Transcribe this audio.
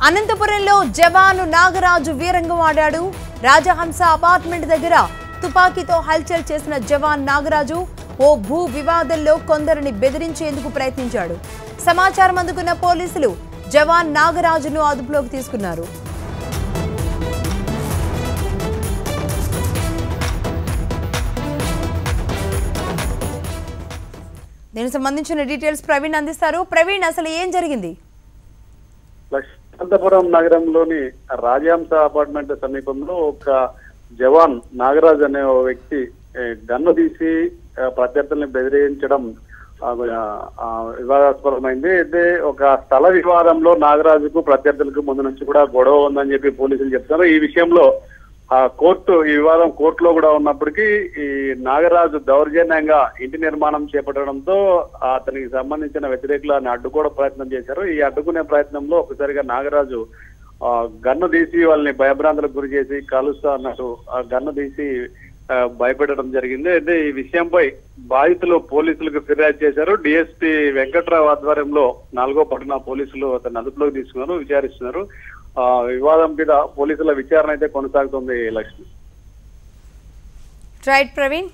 అనంతపురంలో జవాను నాగరాజు వీరంగం ఆడాడు. రాజహంస అపార్ట్మెంట్ దగ్గర తుపాకీతో హల్చల్ చేసిన జవాన్ నాగరాజు ఓ భూ వివాదంలో కొందరిని బెదిరించేందుకు ప్రయత్నించాడు. సమాచారం అందుకున్న పోలీసులు జవాన్ నాగరాజును అదుపులోకి తీసుకున్నారు. దీనికి సంబంధించిన డీటెయిల్స్ ప్రవీణ్ అందిస్తారు. ప్రవీణ్, అసలు ఏం జరిగింది? అనంతపురం నగరంలోని రాజహంస అపార్ట్మెంట్ సమీపంలో ఒక జవాన్ నాగరాజ్ అనే ఓ వ్యక్తి గన్ను తీసి ప్రత్యర్థుల్ని బెదిరించడం వివాదాస్పదమైంది. అయితే ఒక స్థల వివాదంలో నాగరాజుకు ప్రత్యర్థులకు ముందు నుంచి కూడా గొడవ ఉందని చెప్పి పోలీసులు చెప్తున్నారు. ఈ విషయంలో ఈ వివాదం కోర్టులో కూడా ఉన్నప్పటికీ ఈ నాగరాజు దౌర్జన్యంగా ఇంటి నిర్మాణం చేపట్టడంతో అతనికి సంబంధించిన వ్యతిరేకులను అడ్డుకోవడం ప్రయత్నం చేశారు. ఈ అడ్డుకునే ప్రయత్నంలో ఒకసారిగా నాగరాజు గన్ను తీసి వాళ్ళని భయభ్రాంతులకు గురి చేసి కాలుస్తా అన్నట్టు గన్ను తీసి భయపెట్టడం జరిగింది. అయితే ఈ విషయంపై బాధితులు పోలీసులకు ఫిర్యాదు చేశారు. డిఎస్పీ వెంకట్రావు ఆధ్వర్యంలో 4వ పట్టణ పోలీసులు అతన్ని అదుపులోకి తీసుకున్నారు, విచారిస్తున్నారు. వివాదం మీద పోలీసుల విచారణ అయితే కొనసాగుతుంది. లక్ష్మి. రైట్ ప్రవీణ్.